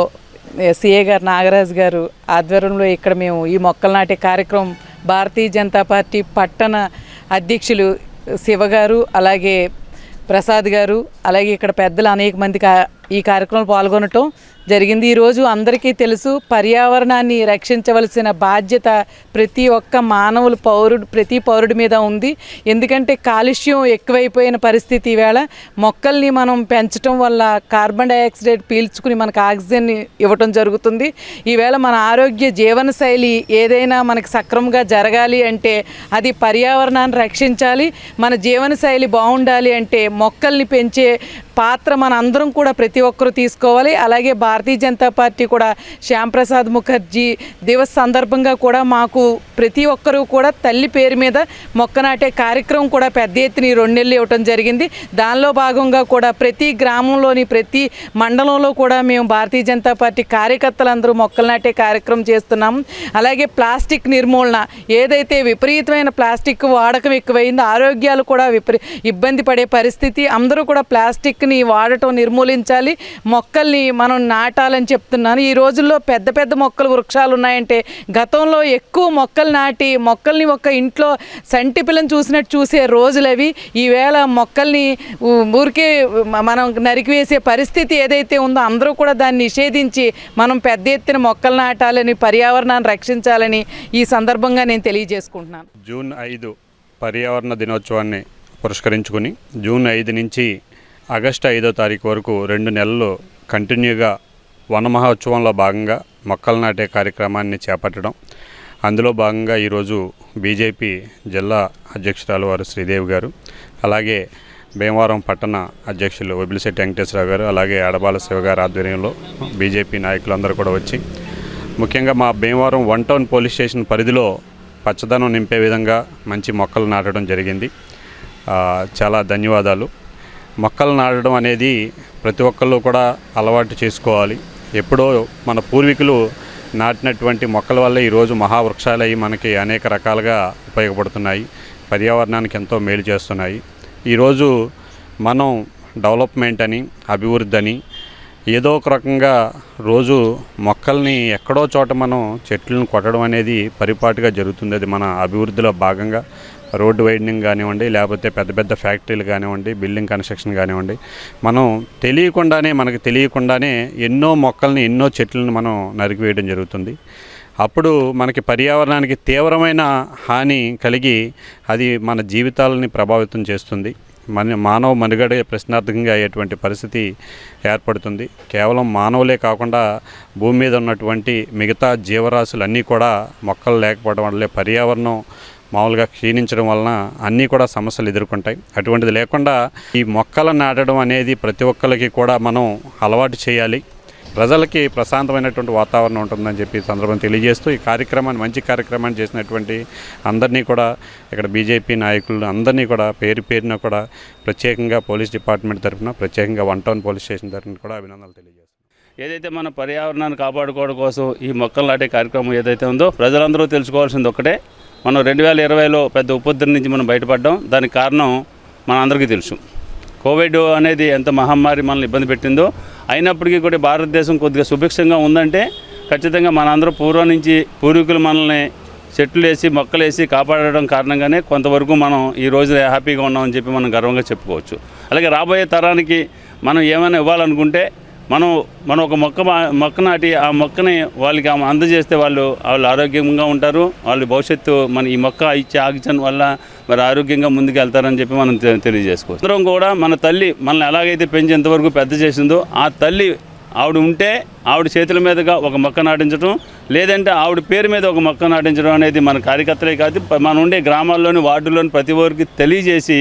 సిఏ గారు నాగరాజు గారు ఆధ్వర్యంలో ఇక్కడ మేము ఈ మొక్కలు నాటే కార్యక్రమం భారతీయ జనతా పార్టీ పట్టణ అధ్యక్షులు శివ గారు, అలాగే ప్రసాద్ గారు, అలాగే ఇక్కడ పెద్దలు అనేక మంది ఈ కార్యక్రమంలో పాల్గొనటం జరిగింది. ఈరోజు అందరికీ తెలుసు, పర్యావరణాన్ని రక్షించవలసిన బాధ్యత ప్రతి ఒక్క ప్రతి పౌరుడి మీద ఉంది. ఎందుకంటే కాలుష్యం ఎక్కువైపోయిన పరిస్థితి. ఈవేళ మొక్కల్ని మనం పెంచడం వల్ల కార్బన్ డైఆక్సైడ్ పీల్చుకుని మనకు ఆక్సిజన్ ఇవ్వటం జరుగుతుంది. ఈవేళ మన ఆరోగ్య జీవనశైలి ఏదైనా మనకి సక్రమంగా జరగాలి అంటే అది పర్యావరణాన్ని రక్షించాలి. మన జీవనశైలి బాగుండాలి అంటే మొక్కల్ని పెంచే పాత్ర మన అందరం కూడా ప్రతి ఒక్కరూ తీసుకోవాలి. అలాగే భారతీయ జనతా పార్టీ కూడా శ్యాంప్రసాద్ ముఖర్జీ దివస్ సందర్భంగా కూడా మాకు ప్రతి ఒక్కరూ కూడా తల్లి పేరు మీద మొక్క నాటే కార్యక్రమం కూడా పెద్ద ఎత్తున 2 నెలలు ఇవ్వటం జరిగింది. దానిలో భాగంగా కూడా ప్రతి గ్రామంలోని ప్రతి మండలంలో కూడా మేము భారతీయ జనతా పార్టీ కార్యకర్తలందరూ మొక్కలు నాటే కార్యక్రమం చేస్తున్నాము. అలాగే ప్లాస్టిక్ నిర్మూలన, ఏదైతే విపరీతమైన ప్లాస్టిక్ వాడకం ఎక్కువైందో ఆరోగ్యాలు కూడా ఇబ్బంది పడే పరిస్థితి. అందరూ కూడా ప్లాస్టిక్ని వాడటం నిర్మూలించాలి, మొక్కల్ని మనం నాటాలని చెప్తున్నాను. ఈ రోజుల్లో పెద్ద పెద్ద మొక్కలు, వృక్షాలు ఉన్నాయంటే గతంలో ఎక్కువ మొక్కలు నాటి మొక్కల్ని ఒక ఇంట్లో సంటి పిల్లని చూసినట్టు చూసే రోజులు అవి. ఈవేళ మొక్కల్ని ఊరికే మనం నరికివేసే పరిస్థితి ఏదైతే ఉందో అందరూ కూడా దాన్ని నిషేధించి మనం పెద్ద ఎత్తున మొక్కలు నాటాలని, పర్యావరణాన్ని రక్షించాలని ఈ సందర్భంగా నేను తెలియజేసుకుంటున్నాను. జూన్ 5 పర్యావరణ దినోత్సవాన్ని పురస్కరించుకుని జూన్ 5 నుంచి ఆగస్టు 5వ తారీఖు వరకు 2 నెలలు కంటిన్యూగా వన మహోత్సవంలో భాగంగా మొక్కలు నాటే కార్యక్రమాన్ని చేపట్టడం. అందులో భాగంగా ఈరోజు బీజేపీ జిల్లా అధ్యక్షురాలు వారు శ్రీదేవి గారు, అలాగే భీమవరం పట్టణ అధ్యక్షులు వబిలిశెట్టి వెంకటేశ్వరరావు గారు, అలాగే అడబాల శివ గారి ఆధ్వర్యంలో బీజేపీ నాయకులందరూ కూడా వచ్చి ముఖ్యంగా మా భీమవరం 1 టౌన్ పోలీస్ స్టేషన్ పరిధిలో పచ్చదనం నింపే విధంగా మంచి మొక్కలు నాటడం జరిగింది. చాలా ధన్యవాదాలు. మొక్కలు నాటడం అనేది ప్రతి ఒక్కళ్ళు కూడా అలవాటు చేసుకోవాలి. ఎప్పుడో మన పూర్వీకులు నాటినటువంటి మొక్కల వల్ల ఈరోజు మహావృక్షాలు అయ్యి మనకి అనేక రకాలుగా ఉపయోగపడుతున్నాయి, పర్యావరణానికి ఎంతో మేలు చేస్తున్నాయి. ఈరోజు మనం డెవలప్మెంట్ అని, అభివృద్ధి అని ఏదో ఒక రకంగా రోజు మొక్కల్ని ఎక్కడో చోట మనం చెట్లను కొట్టడం అనేది పరిపాటుగా జరుగుతుంది. అది మన అభివృద్ధిలో భాగంగా రోడ్డు వైడనింగ్ కానివ్వండి, లేకపోతే పెద్ద పెద్ద ఫ్యాక్టరీలు కానివ్వండి, బిల్డింగ్ కన్స్ట్రక్షన్ కానివ్వండి, మనం మనకు తెలియకుండానే ఎన్నో మొక్కల్ని, ఎన్నో చెట్లను మనం నరికివేయడం జరుగుతుంది. అప్పుడు మనకి పర్యావరణానికి తీవ్రమైన హాని కలిగి అది మన జీవితాలని ప్రభావితం చేస్తుంది. మానవ మనుగడ ప్రశ్నార్థకంగా అయ్యేటువంటి పరిస్థితి ఏర్పడుతుంది. కేవలం మానవులే కాకుండా భూమి మీద ఉన్నటువంటి మిగతా జీవరాశులన్నీ కూడా మొక్కలు లేకపోవడం వల్లే పర్యావరణం మామూలుగా క్షీణించడం వలన అన్నీ కూడా సమస్యలు ఎదుర్కొంటాయి. అటువంటిది లేకుండా ఈ మొక్కలు నాటడం అనేది ప్రతి ఒక్కరికి కూడా మనం అలవాటు చేయాలి. ప్రజలకి ప్రశాంతమైనటువంటి వాతావరణం ఉంటుందని చెప్పి సందర్భం తెలియజేస్తూ ఈ కార్యక్రమాన్ని, మంచి కార్యక్రమాన్ని చేసినటువంటి అందరినీ కూడా, ఇక్కడ బీజేపీ నాయకులు అందరినీ కూడా పేరున కూడా ప్రత్యేకంగా పోలీస్ డిపార్ట్మెంట్ తరఫున, ప్రత్యేకంగా 1 టౌన్ పోలీస్ స్టేషన్ తరఫున కూడా అభినందనలు తెలియజేస్తున్నాను. ఏదైతే మన పర్యావరణాన్ని కాపాడుకోవడం కోసం ఈ మొక్కలు నాటే కార్యక్రమం ఏదైతే ఉందో ప్రజలందరూ తెలుసుకోవాల్సింది ఒకటే, మనం 2020లో పెద్ద ఉపద్రవం నుంచి మనం బయటపడ్డాం. దానికి కారణం మన అందరికీ తెలుసు, కోవిడ్ అనేది ఎంత మహమ్మారి మనల్ని ఇబ్బంది పెట్టిందో, అయినప్పటికీ కూడా భారతదేశం కొద్దిగా సుభిక్షంగా ఉందంటే ఖచ్చితంగా మనందరం పూర్వీకులు మనల్ని చెట్లు వేసి మొక్కలు వేసి కాపాడడం కారణంగానే కొంతవరకు మనం ఈ రోజు హ్యాపీగా ఉన్నామని చెప్పి మనం గర్వంగా చెప్పుకోవచ్చు. అలాగే రాబోయే తరానికి మనం ఏమైనా ఇవ్వాలనుకుంటే మనం ఒక మొక్క నాటి ఆ మొక్కని వాళ్ళకి అందజేస్తే వాళ్ళు ఆరోగ్యంగా ఉంటారు. వాళ్ళు భవిష్యత్తు ఈ మొక్క ఇచ్చే ఆక్సిజన్ వల్ల మరి ఆరోగ్యంగా ముందుకు వెళ్తారని చెప్పి మనం తెలియజేసుకోవచ్చు. అందరం కూడా మన తల్లి మనల్ని ఎలాగైతే పెంచి ఎంతవరకు పెద్ద చేసిందో ఆ తల్లి ఆవిడ ఉంటే ఆవిడ చేతుల మీదుగా ఒక మొక్క నాటించడం, లేదంటే ఆవిడ పేరు మీద ఒక మొక్క నాటించడం అనేది మన కార్యకర్తలే కాదు, మనం ఉండే గ్రామాల్లోని వార్డుల్లోని ప్రతి ఒక్కరికి తెలియజేసి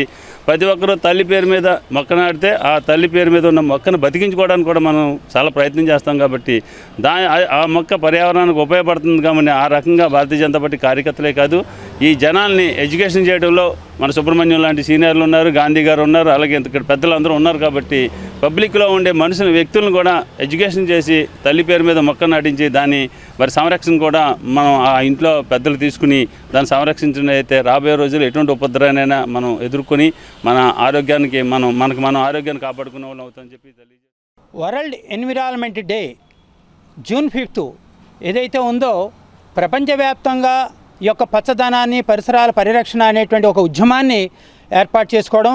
ప్రతి ఒక్కరూ తల్లి పేరు మీద మొక్క నాటితే ఆ తల్లి పేరు మీద ఉన్న మొక్కను బతికించుకోవడానికి కూడా మనం చాలా ప్రయత్నం చేస్తాం. కాబట్టి ఆ మొక్క పర్యావరణానికి ఉపయోగపడుతుంది. కాబట్టి ఆ రకంగా భారతీయ జనతా పార్టీ కార్యకర్తలే కాదు, ఈ జనాల్ని ఎడ్యుకేషన్ చేయడంలో మన సుబ్రహ్మణ్యం లాంటి సీనియర్లు ఉన్నారు, గాంధీ గారు ఉన్నారు, అలాగే ఇక్కడ పెద్దలు అందరూ ఉన్నారు. కాబట్టి పబ్లిక్లో ఉండే వ్యక్తులను కూడా ఎడ్యుకేషన్ చేసి తల్లి పేరు మీద మొక్క నాటించి దాని మరి సంరక్షణ కూడా మనం ఆ ఇంట్లో పెద్దలు తీసుకుని దాన్ని సంరక్షించినైతే రాబోయే రోజుల్లో ఎటువంటి ఉపద్రవాన్నైనా మనం ఎదుర్కొని మన ఆరోగ్యానికి మనం ఆరోగ్యాన్ని కాపాడుకునే వాళ్ళు అవుతామని చెప్పి తెలియజేస్తాం. వరల్డ్ ఎన్విరాన్మెంట్ డే జూన్ 5 ఏదైతే ఉందో ప్రపంచవ్యాప్తంగా ఈ యొక్క పచ్చదనాన్ని, పరిసరాల పరిరక్షణ అనేటువంటి ఒక ఉద్యమాన్ని ఏర్పాటు చేసుకోవడం,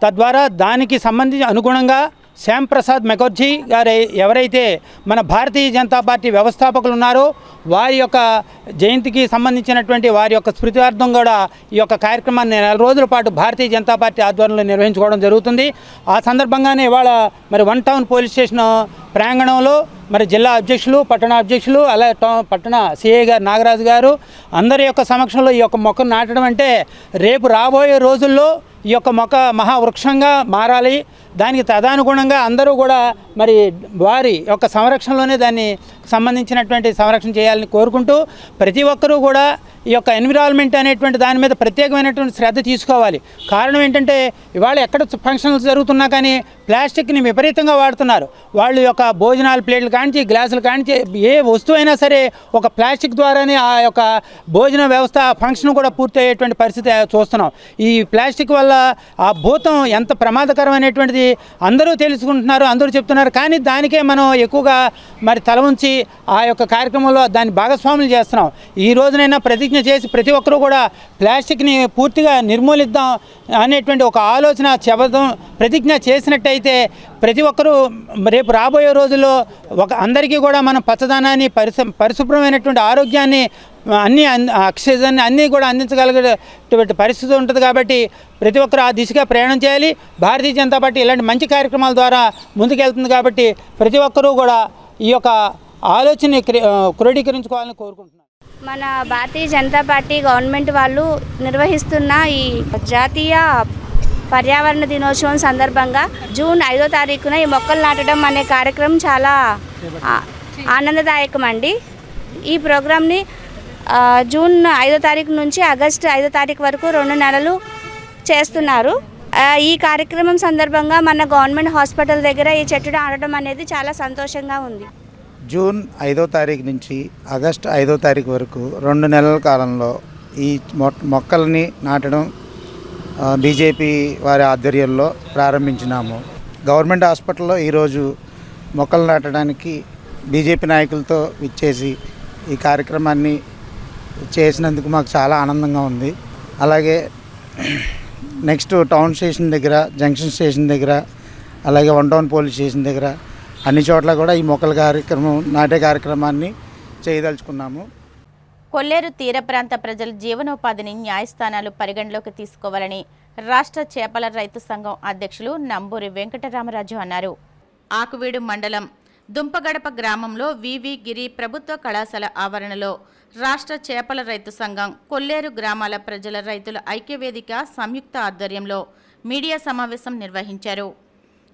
తద్వారా దానికి సంబంధించి అనుగుణంగా శ్యామ్ ప్రసాద్ ముఖర్జీ గారు ఎవరైతే మన భారతీయ జనతా పార్టీ వ్యవస్థాపకులు ఉన్నారో వారి యొక్క జయంతికి సంబంధించినటువంటి వారి యొక్క స్మృత్యార్థం కూడా ఈ యొక్క కార్యక్రమాన్ని 4 రోజుల పాటు భారతీయ జనతా పార్టీ ఆధ్వర్యంలో నిర్వహించుకోవడం జరుగుతుంది. ఆ సందర్భంగానే ఇవాళ మరి 1 టౌన్ పోలీస్ స్టేషన్ ప్రాంగణంలో మరి జిల్లా అధ్యక్షులు, పట్టణ అధ్యక్షులు, అలాగే పట్టణ సిఐ గారు నాగరాజు గారు అందరి యొక్క సమక్షంలో ఈ యొక్క మొక్కను నాటడం అంటే రేపు రాబోయే రోజుల్లో ఈ యొక్క మొక్క మహావృక్షంగా మారాలి. దానికి తదనుగుణంగా అందరూ కూడా మరి వారి యొక్క సంరక్షణలోనే దాన్ని సంబంధించినటువంటి సంరక్షణ చేయాలని కోరుకుంటూ ప్రతి ఒక్కరూ కూడా ఈ యొక్క ఎన్విరాన్మెంట్ అనేటువంటి దాని మీద ప్రత్యేకమైనటువంటి శ్రద్ధ తీసుకోవాలి. కారణం ఏంటంటే ఇవాళ ఎక్కడ ఫంక్షన్స్ జరుగుతున్నా కానీ ప్లాస్టిక్ని విపరీతంగా వాడుతున్నారు. వాళ్ళు యొక్క భోజనాల ప్లేట్లు కానించి, గ్లాసులు కానించి ఏ వస్తువు అయినా సరే ఒక ప్లాస్టిక్ ద్వారానే ఆ యొక్క భోజన వ్యవస్థ ఫంక్షన్ కూడా పూర్తి అయ్యేటువంటి పరిస్థితి చూస్తున్నాం. ఈ ప్లాస్టిక్ వల్ల ఆ భూతం ఎంత ప్రమాదకరమైనటువంటిది అందరూ తెలుసుకుంటున్నారు, అందరూ చెప్తున్నారు. కానీ దానికే మనం ఎక్కువగా మరి తల ఉంచి ఆ యొక్క కార్యక్రమంలో దాన్ని భాగస్వాములు చేస్తున్నాం. ఈ రోజునైనా ప్రతిజ్ఞ చేసి ప్రతి ఒక్కరూ కూడా ప్లాస్టిక్ని పూర్తిగా నిర్మూలిద్దాం అనేటువంటి ఒక ఆలోచన ప్రతిజ్ఞ చేసినట్టయితే ప్రతి ఒక్కరూ రేపు రాబోయే రోజుల్లో అందరికీ కూడా మనం పచ్చదనాన్ని, పరిశుభ్రమైనటువంటి ఆరోగ్యాన్ని, అన్ని ఆక్సిజన్ అన్నీ కూడా అందించగలిగేటువంటి పరిస్థితి ఉంటుంది. కాబట్టి ప్రతి ఒక్కరు ఆ దిశగా ప్రయాణం చేయాలి. భారతీయ జనతా పార్టీ ఇలాంటి మంచి కార్యక్రమాల ద్వారా ముందుకెళ్తుంది. కాబట్టి ప్రతి ఒక్కరూ కూడా ఈ యొక్క ఆలోచనని క్రోడీకరించుకోవాలని కోరుకుంటున్నాను. మన భారతీయ జనతా పార్టీ గవర్నమెంట్ వాళ్ళు నిర్వహిస్తున్న ఈ జాతీయ పర్యావరణ దినోత్సవం సందర్భంగా జూన్ 5వ తారీఖున ఈ మొక్కలు నాటడం అనే కార్యక్రమం చాలా ఆనందదాయకం అండి. ఈ ప్రోగ్రామ్ని జూన్ 5వ తారీఖు నుంచి ఆగస్టు 5వ తారీఖు వరకు 2 నెలలు చేస్తున్నారు. ఈ కార్యక్రమం సందర్భంగా మన గవర్నమెంట్ హాస్పిటల్ దగ్గర ఈ చెట్టు నాటడం అనేది చాలా సంతోషంగా ఉంది. జూన్ 5వ తారీఖు నుంచి ఆగస్టు 5వ తారీఖు వరకు 2 నెలల కాలంలో ఈ మొక్కల్ని నాటడం బీజేపీ వారి ఆధ్వర్యంలో ప్రారంభించినాము. గవర్నమెంట్ హాస్పిటల్లో ఈరోజు మొక్కలు నాటడానికి బీజేపీ నాయకులతో ఇచ్చేసి ఈ కార్యక్రమాన్ని చేసినందుకు మాకు చాలా ఆనందంగా ఉంది. అలాగే నెక్స్ట్ టౌన్ స్టేషన్ దగ్గర, జంక్షన్ స్టేషన్ దగ్గర, అలాగే 1 టౌన్ పోలీస్ స్టేషన్ దగ్గర అన్ని చోట్ల కూడా ఈ మొక్కల నాటే కార్యక్రమాన్ని చేయదలుచుకున్నాము. కొల్లేరు తీర ప్రాంత ప్రజల జీవనోపాధిని న్యాయస్థానాలు పరిగణలోకి తీసుకోవాలని రాష్ట్ర చేపల రైతు సంఘం అధ్యక్షులు నంబూరి వెంకటరామరాజు అన్నారు. ఆకువీడు మండలం దుంపగడప గ్రామంలో వివి గిరి ప్రభుత్వ కళాశాల ఆవరణలో రాష్ట్ర చేపల రైతు సంఘం, కొల్లేరు గ్రామాల ప్రజల రైతుల ఐక్యవేదిక సంయుక్త ఆధ్వర్యంలో మీడియా సమావేశం నిర్వహించారు.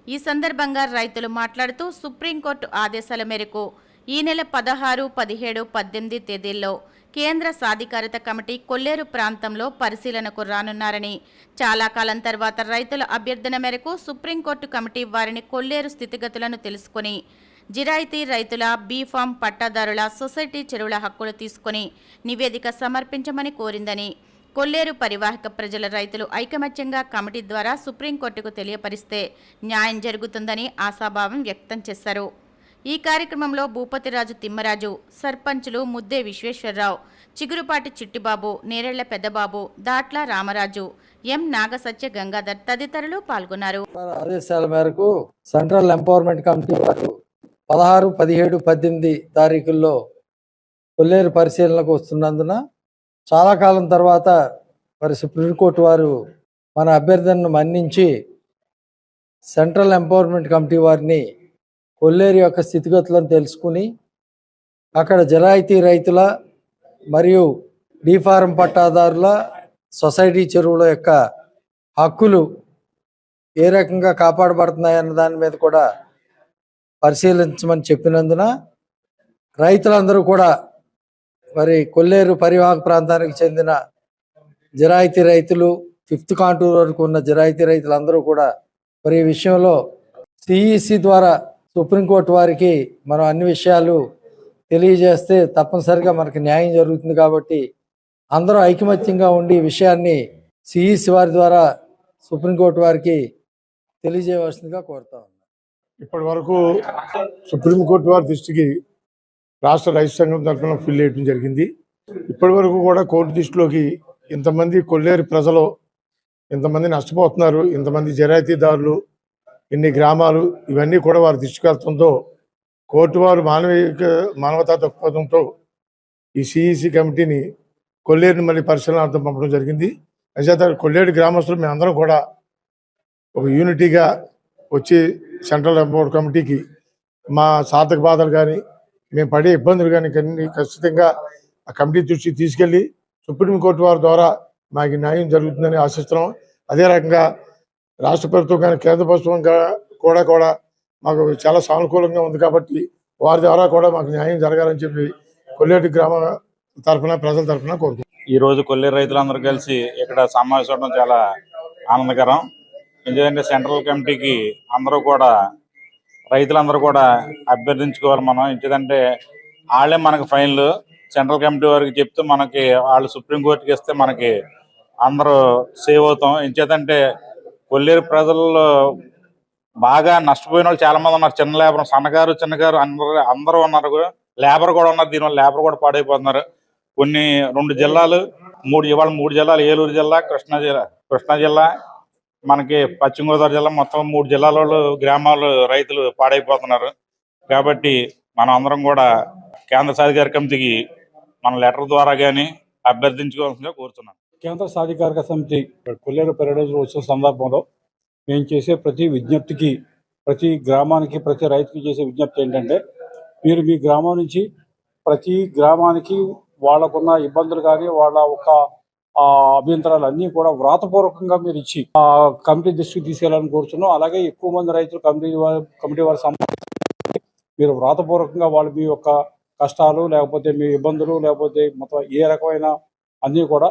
ఈ సందర్భంగా రైతులు మాట్లాడుతూ సుప్రీంకోర్టు ఆదేశాల మేరకు ఈ నెల 16, 17, 18 తేదీల్లో కేంద్ర సాధికారత కమిటీ కొల్లేరు ప్రాంతంలో పరిశీలనకు రానున్నారని, చాలా కాలం తర్వాత రైతుల అభ్యర్థన మేరకు సుప్రీంకోర్టు కమిటీ వారిని కొల్లేరు స్థితిగతులను తెలుసుకుని జిరాయితీ రైతుల, బీఫామ్ పట్టాదారుల, సొసైటీ చెరువుల హక్కులు తీసుకుని నివేదిక సమర్పించమని కోరిందని, కొల్లేరు పరివాహక ప్రజల రైతులు ఐకమత్యంగా కమిటీ ద్వారా సుప్రీంకోర్టుకు తెలియపరిస్తే న్యాయం జరుగుతుందని ఆశాభావం వ్యక్తం చేశారు. ఈ కార్యక్రమంలో భూపతిరాజు తిమ్మరాజు, సర్పంచులు ముద్దే విశ్వేశ్వరరావు, చిగురుపాటి చిట్టిబాబు, నేరెళ్ల పెద్దబాబు, దాట్ల రామరాజు, ఎం నాగసత్య గంగాధర్ తదితరులు పాల్గొన్నారు. ఆదేశాల మేరకు సెంట్రల్ ఎంపవర్మెంట్ కమిటీ వారు 16, 17, 18 తారీఖుల్లో కొల్లేరు పరిశీలనకు వస్తున్నందున చాలా కాలం తర్వాత మరి సుప్రీంకోర్టు వారు మన అభ్యర్థనను మన్నించి సెంట్రల్ ఎంపవర్మెంట్ కమిటీ వారిని కొల్లేరు యొక్క స్థితిగతులను తెలుసుకుని అక్కడ జరాయితీ రైతుల మరియు డీఫారం పట్టాదారుల సొసైటీ చెరువుల యొక్క హక్కులు ఏ రకంగా కాపాడబడుతున్నాయన్న దాని మీద కూడా పరిశీలించమని చెప్పినందున రైతులందరూ కూడా మరి కొల్లేరు పరివాహక ప్రాంతానికి చెందిన జరాయితీ రైతులు 5th కాంటూర్ వరకు ఉన్న జరాయితీ రైతులందరూ కూడా మరి ఈ విషయంలో సిఈసి ద్వారా సుప్రీంకోర్టు వారికి మనం అన్ని విషయాలు తెలియజేస్తే తప్పనిసరిగా మనకు న్యాయం జరుగుతుంది. కాబట్టి అందరూ ఐకమత్యంగా ఉండి ఈ విషయాన్ని సిఈసి వారి ద్వారా సుప్రీంకోర్టు వారికి తెలియజేయవలసిందిగా కోరుతా ఉన్నాం. ఇప్పటి వరకు సుప్రీంకోర్టు వారి దృష్టికి రాష్ట్ర రైతు సంఘం తరఫున ఫిల్ చేయడం జరిగింది. ఇప్పటి వరకు కూడా కోర్టు దృష్టిలోకి ఇంతమంది కొల్లేరు ప్రజలు ఇంతమంది నష్టపోతున్నారు, ఇంతమంది జరాయితీదారులు, ఇన్ని గ్రామాలు, ఇవన్నీ కూడా వారి దృష్టికి వెళ్తుందో కోర్టు వారు మానవతా దృక్పథంతో ఈ సిఈసి కమిటీని కొల్లేరుని మళ్ళీ పరిశీలనార్థం పంపడం జరిగింది. అయితే కొల్లేరు గ్రామస్తులు మేమందరం కూడా ఒక యూనిటీగా వచ్చి సెంట్రల్ ఎంపవర్మెంట్ కమిటీకి మా సాధక బాధలు కానీ మేము పడే ఇబ్బందులు కానీ ఖచ్చితంగా ఆ కమిటీ దృష్టికి తీసుకెళ్ళి సుప్రీంకోర్టు వారి ద్వారా మాకు న్యాయం జరుగుతుందని ఆశిస్తున్నాం. అదే రకంగా రాష్ట్ర ప్రభుత్వం కానీ కేంద్ర ప్రభుత్వం కూడా మాకు చాలా సానుకూలంగా ఉంది కాబట్టి వారి ద్వారా కూడా మాకు న్యాయం జరగాలని చెప్పి కొల్లేరు గ్రామ తరఫున ప్రజల తరఫున కోరుకుంటున్నాం. ఈ రోజు కొల్లేరు రైతులందరూ కలిసి ఇక్కడ సమావేశం అవడం చాలా ఆనందకరం. ఎందుకంటే సెంట్రల్ కమిటీకి అందరూ కూడా రైతులందరూ కూడా అభ్యర్థించుకోవాలి మనం. ఎందుకంటే వాళ్ళే మనకు ఫైన్లు సెంట్రల్ కమిటీ వారికి చెప్తూ మనకి వాళ్ళు సుప్రీంకోర్టుకి ఇస్తే మనకి అందరూ సేవ్ అవుతాం. ఎందుకంటే కొల్లేరు ప్రజల్లో బాగా నష్టపోయిన వాళ్ళు చాలా మంది ఉన్నారు. చిన్న లేబర్, సన్నగారు, చిన్నగారు అందరూ ఉన్నారు. లేబర్ కూడా ఉన్నారు. దీనివల్ల లేబర్ కూడా పాడైపోతున్నారు. కొన్ని 2 జిల్లాలు, 3 జిల్లాలు, ఏలూరు జిల్లా, కృష్ణా జిల్లా, మనకి పశ్చిమ గోదావరి జిల్లా, మొత్తం 3 జిల్లాలలో గ్రామాలు రైతులు పాడైపోతున్నారు. కాబట్టి మనం అందరం కూడా కేంద్ర సాధికార కమిటీకి మన లెటర్ ద్వారా కానీ అభ్యర్థించుకోవాల్సిందిగా కోరుతున్నాం. కేంద్ర సాధికారిక సమితి కొల్లేరు పర్యటన ఉత్సవ సందర్భంలో మేము చేసే ప్రతి విజ్ఞప్తికి, ప్రతి గ్రామానికి, ప్రతి రైతుకి చేసే విజ్ఞప్తి ఏంటంటే, మీరు మీ గ్రామం నుంచి ప్రతి గ్రామానికి వాళ్ళకున్న ఇబ్బందులు కానీ వాళ్ళ ఒక అభ్యంతరాలు అన్నీ కూడా వ్రాతపూర్వకంగా మీరు ఇచ్చి ఆ కమిటీ దృష్టికి తీసుకెళ్లాలని కోరుతున్నాం. అలాగే ఎక్కువ మంది రైతులు కమిటీ వారి సంబంధించి మీరు వ్రాతపూర్వకంగా వాళ్ళు మీ యొక్క కష్టాలు, లేకపోతే మీ ఇబ్బందులు, లేకపోతే మొత్తం ఏ రకమైన అన్నీ కూడా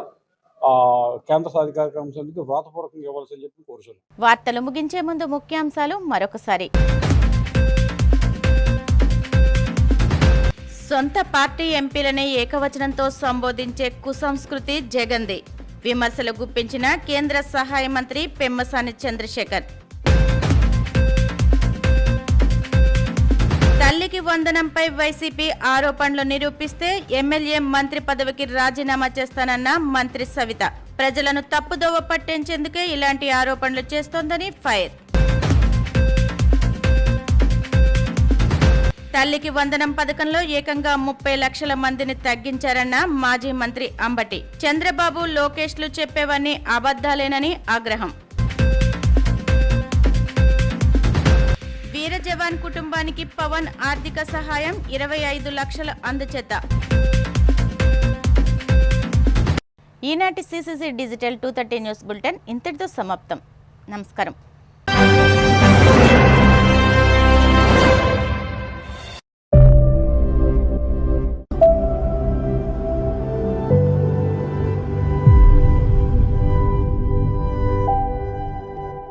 కేంద్ర సాధికారిక అంశానికి వ్రాతపూర్వకంగా ఇవ్వాల్సి చెప్పి కోరుతున్నాం. వార్తలు ముగించే ముందు ముఖ్యాంశాలు మరొకసారి. సొంత పార్టీ ఎంపీలనే ఏకవచనంతో సంబోధించే కుసంస్కృతి జగన్ది. విమర్శలు గుప్పించిన కేంద్ర సహాయ మంత్రి పెమ్మసాని చంద్రశేఖర్. తల్లికి వందనంపై వైసీపీ ఆరోపణలు నిరూపిస్తే ఎమ్మెల్యే మంత్రి పదవికి రాజీనామా చేస్తానన్న మంత్రి సవిత. ప్రజలను తప్పుదోవ పట్టించేందుకే ఇలాంటి ఆరోపణలు చేస్తోందని ఫైర్. తల్లికి వందనం పథకంలో ఏకంగా 30 లక్షల మందిని తగ్గించారన్న మాజీ మంత్రి అంబటి. చంద్రబాబు, లోకేష్లు చెప్పేవన్నీ అబద్ధాలేనని ఆగ్రహం. వీర జవాన్ కుటుంబానికి పవన్ ఆర్థిక సహాయం 25 లక్షలు అందచేత. ఈనాటి సిసిసి డిజిటల్ 230 న్యూస్ బులెటిన్ ఇంతటితో సమాప్తం. నమస్కారం.